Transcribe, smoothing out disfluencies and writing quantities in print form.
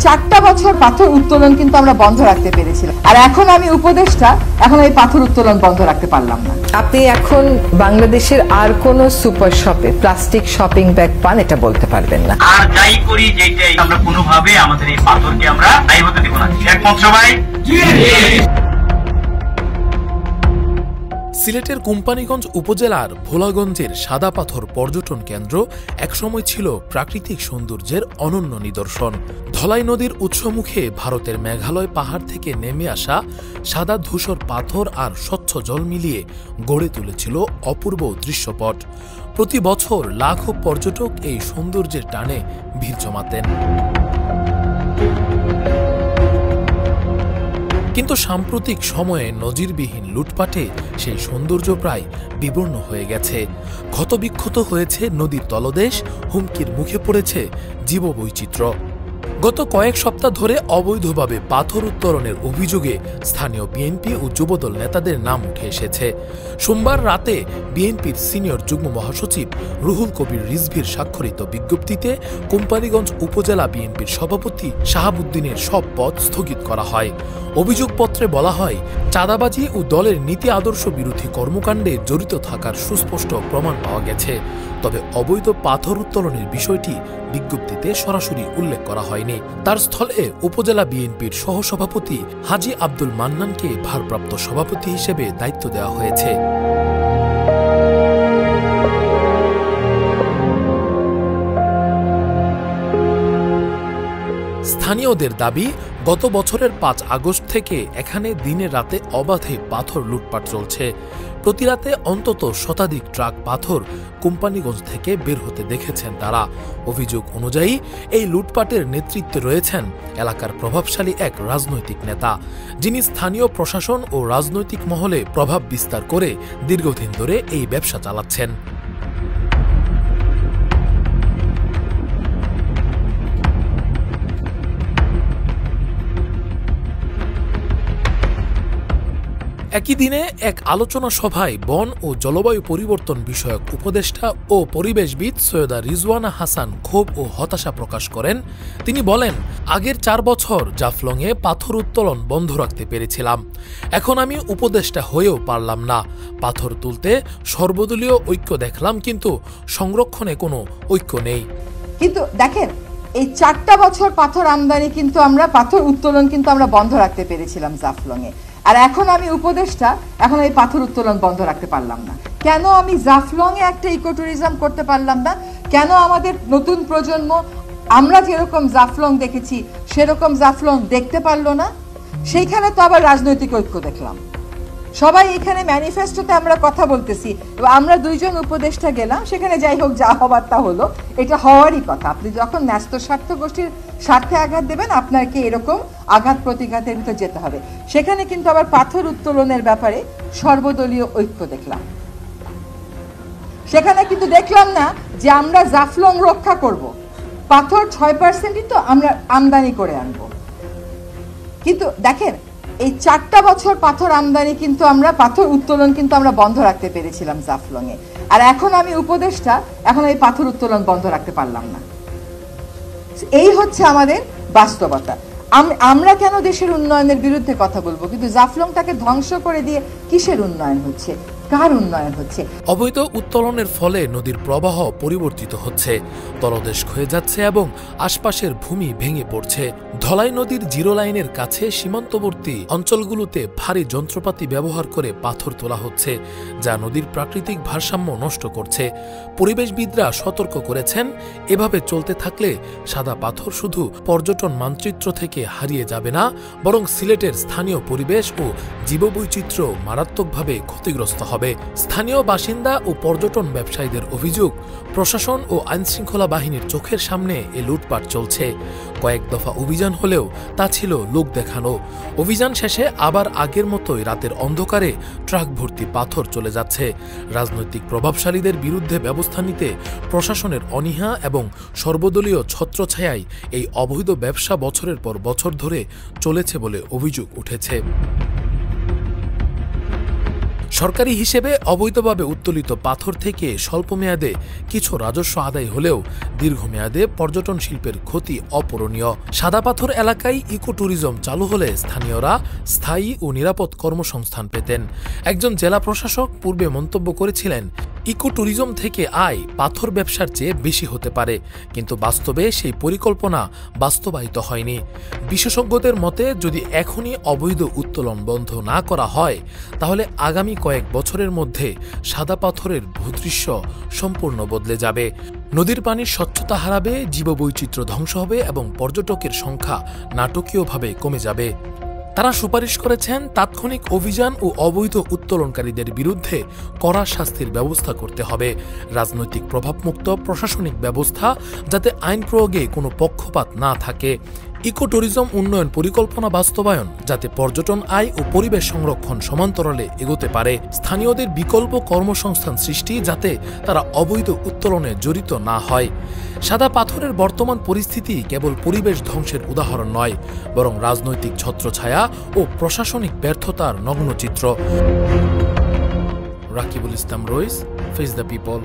4টা বছর পাথর উত্তোলন কিন্তু আমরা বন্ধ রাখতে পেরেছিলাম, আর এখন আমি উপদেষ্টা, এখন এই পাথর উত্তোলন বন্ধ রাখতে পারলাম না। আপনি এখন বাংলাদেশের আর কোন সুপার শপে প্লাস্টিক শপিং ব্যাগ পান এটা বলতে পারবেন না। আর যাই করি যেটাই আমরা কোনোভাবে আমাদের এই পাথরকে আমরা দায়ী হতে দিব না। একমত সবাই? সিলেটের কোম্পানীগঞ্জ উপজেলার ভোলাগঞ্জের সাদা পাথর পর্যটন কেন্দ্র একসময় ছিল প্রাকৃতিক সৌন্দর্যের অনন্য নিদর্শন। ধলাই নদীর উৎসমুখে ভারতের মেঘালয় পাহাড় থেকে নেমে আসা সাদা ধূসর পাথর আর স্বচ্ছ জল মিলিয়ে গড়ে তুলেছিল অপূর্ব দৃশ্যপট। প্রতি বছর লাখো পর্যটক এই সৌন্দর্যের টানে ভিড় জমাতেন। কিন্তু সাম্প্রতিক সময়ে নজিরবিহীন লুটপাটে সেই সৌন্দর্য প্রায় বিবর্ণ হয়ে গেছে। ক্ষতবিক্ষত হয়েছে নদীর তলদেশ, হুমকির মুখে পড়েছে জীববৈচিত্র্য। গত কয়েক সপ্তাহ ধরে অবৈধভাবে পাথর উত্তোলনের অভিযোগে স্থানীয় বিএনপি ও যুবদল নেতাদের নাম উঠে এসেছে। সোমবার রাতে বিএনপির সিনিয়র যুগ্ম মহাসচিব রুহুল কবির রিজভীর স্বাক্ষরিত বিজ্ঞপ্তিতে কোম্পানীগঞ্জ উপজেলা বিএনপির সভাপতি শাহাবুদ্দিনের সব পদ স্থগিত করা হয়। অভিযোগপত্রে বলা হয়, চাঁদাবাজি ও দলের নীতি আদর্শ বিরোধী কর্মকাণ্ডে জড়িত থাকার সুস্পষ্ট প্রমাণ পাওয়া গেছে। তবে অবৈধ পাথর উত্তোলনের বিষয়টি বিজ্ঞপ্তিতে সরাসরি উল্লেখ করা হয়নি। তার স্থলে উপজেলা বিএনপির সহসভাপতি হাজী আব্দুল মান্নানকে ভারপ্রাপ্ত সভাপতি হিসেবে দায়িত্ব দেওয়া হয়েছে। স্থানীয়দের দাবি, গত বছরের 5 আগস্ট থেকে এখানে দিনে রাতে অবাধে পাথর লুটপাট চলছে। প্রতি রাতে অন্তত শতাধিক ট্রাক পাথর কোম্পানীগঞ্জ থেকে বের হতে দেখেছেন তারা। অভিযোগ অনুযায়ী এই লুটপাটের নেতৃত্বে রয়েছেন এলাকার প্রভাবশালী এক রাজনৈতিক নেতা, যিনি স্থানীয় প্রশাসন ও রাজনৈতিক মহলে প্রভাব বিস্তার করে দীর্ঘদিন ধরে এই ব্যবসা চালাচ্ছেন। একই দিনে এক আলোচনা সভায় বন ও জলবায়ু পরিবর্তন বিষয়ক উপদেষ্টা ও পরিবেশবিদ সৈয়দা রিজওয়ানা হাসান ক্ষোভ ও হতাশা প্রকাশ করেন। তিনি বলেন, আগের 4 বছর জাফলংয়ে পাথর উত্তোলন বন্ধ রাখতে পেরেছিলাম, এখন আমি উপদেষ্টা হয়েও পারলাম না। পাথর তুলতে সর্বদলীয় ঐক্য দেখলাম, কিন্তু সংরক্ষণে কোনো ঐক্য নেই। কিন্তু দেখেন, এই 4টা বছর পাথর আমদানি কিন্তু আমরা পাথর উত্তোলন কিন্তু আমরা বন্ধ রাখতে পেরেছিলাম জাফলংয়ে, আর এখন আমি উপদেষ্টা, এখন এই পাথর উত্তোলন বন্ধ রাখতে পারলাম না। কেন আমি জাফলংয়ে একটা ইকো ট্যুরিজম করতে পারলাম না? কেন আমাদের নতুন প্রজন্ম আমরা যেরকম জাফলং দেখেছি সেরকম জাফলং দেখতে পারলো না? সেইখানে তো আবার রাজনৈতিক ঐক্য দেখলাম। সবাই এখানে ম্যানিফেস্টোতে আমরা কথা বলতেছি, আমরা 2 জন উপদেষ্টা গেলাম, সেখানে যাই হোক যা হবার তা হলো, এটা হওয়ারই কথা। আপনি যখন ন্যস্ত স্বার্থ গোষ্ঠীর স্বার্থে আঘাত দেবেন, আপনাকে এরকম আঘাত প্রতিঘাতের ভিতর যেতে হবে। সেখানে কিন্তু আবার পাথর উত্তোলনের ব্যাপারে সর্বদলীয় ঐক্য দেখলাম। সেখানে কিন্তু দেখলাম না যে আমরা জাফলং রক্ষা করব, পাথর 6%ই তো আমরা আমদানি করে আনবো। কিন্তু দেখেন, এই 4টা বছর পাথর আমদানি কিন্তু আমরা পাথর উত্তোলন কিন্তু আমরা বন্ধ রাখতে পেরেছিলাম জাফলংয়ে, আর এখন আমি উপদেষ্টা, এখন এই পাথর উত্তোলন বন্ধ রাখতে পারলাম না। এই হচ্ছে আমাদের বাস্তবতা। আমরা কেন দেশের উন্নয়নের বিরুদ্ধে কথা বলবো, কিন্তু জাফলংটাকে ধ্বংস করে দিয়ে কিসের উন্নয়ন হচ্ছে, কার উন্নয়ন হচ্ছে? অবৈধ উত্তোলনের ফলে নদীর প্রবাহ পরিবর্তিত হচ্ছে, তলদেশ ক্ষয়ে যাচ্ছে এবং আশপাশের ভূমি ভেঙে পড়ছে। ধলাই নদীর জিরো লাইনের কাছে সীমান্তবর্তী অঞ্চলগুলোতে ভারী যন্ত্রপাতি ব্যবহার করে পাথর তোলা হচ্ছে, যা নদীর প্রাকৃতিক ভারসাম্য নষ্ট করছে। পরিবেশবিদরা সতর্ক করেছেন, এভাবে চলতে থাকলে সাদা পাথর শুধু পর্যটন মানচিত্র থেকে হারিয়ে যাবে না, বরং সিলেটের স্থানীয় পরিবেশ ও জীববৈচিত্র্য মারাত্মকভাবে ক্ষতিগ্রস্ত হবে। স্থানীয় বাসিন্দা ও পর্যটন ব্যবসায়ীদের অভিযোগ, প্রশাসন ও আইনশৃঙ্খলা বাহিনীর চোখের সামনে এ লুটপাট চলছে। কয়েক দফা অভিযান হলেও তা ছিল লোক দেখানো। অভিযান শেষে আবার আগের মতোই রাতের অন্ধকারে ট্রাক ভর্তি পাথর চলে যাচ্ছে। রাজনৈতিক প্রভাবশালীদের বিরুদ্ধে ব্যবস্থা নিতে প্রশাসনের অনীহা এবং সর্বদলীয় ছত্রছায়ায় এই অবৈধ ব্যবসা বছরের পর বছর ধরে চলেছে বলে অভিযোগ উঠেছে। সরকারি হিসেবে অবৈধভাবে উত্তোলিত পাথর থেকে স্বল্পমেয়াদে কিছু রাজস্ব আদায় হলেও দীর্ঘমেয়াদে পর্যটন শিল্পের ক্ষতি অপূরণীয়। সাদা পাথর এলাকায় ইকো ট্যুরিজম চালু হলে স্থানীয়রা স্থায়ী ও নিরাপদ কর্মসংস্থান পেতেন। একজন জেলা প্রশাসক পূর্বে মন্তব্য করেছিলেন, ইকো ট্যুরিজম থেকে আয় পাথর ব্যবসার চেয়ে বেশি হতে পারে, কিন্তু বাস্তবে সেই পরিকল্পনা বাস্তবায়িত হয়নি। বিশেষজ্ঞদের মতে যদি এখনই অবৈধ উত্তোলন বন্ধ না করা হয় তাহলে আগামী কয়েক বছরের মধ্যে সাদা পাথরের ভূদৃশ্য সম্পূর্ণ বদলে যাবে। নদীর পানির স্বচ্ছতা হারাবে, জীববৈচিত্র্য ধ্বংস হবে এবং পর্যটকের সংখ্যা নাটকীয়ভাবে কমে যাবে। তারা সুপারিশ করেছেন তাৎক্ষণিক অভিযান ও অবৈধ উত্তোলনকারীদের বিরুদ্ধে কড়া শাস্তির ব্যবস্থা করতে হবে, রাজনৈতিক প্রভাবমুক্ত প্রশাসনিক ব্যবস্থা যাতে আইন প্রয়োগে কোনো পক্ষপাত না থাকে, ইকো ট্যুরিজম উন্নয়ন পরিকল্পনা বাস্তবায়ন যাতে পর্যটন আয় ও পরিবেশ সংরক্ষণ সমান্তরালে এগোতে পারে, স্থানীয়দের বিকল্প কর্মসংস্থান সৃষ্টি যাতে তারা অবৈধ উত্তোলনে জড়িত না হয়। সাদা পাথরের বর্তমান পরিস্থিতি কেবল পরিবেশ ধ্বংসের উদাহরণ নয়, বরং রাজনৈতিক ছত্রছায়া ও প্রশাসনিক ব্যর্থতার নগ্ন চিত্র। রাকিবুল ইসলাম রইস, ফেস দ্য পিপল।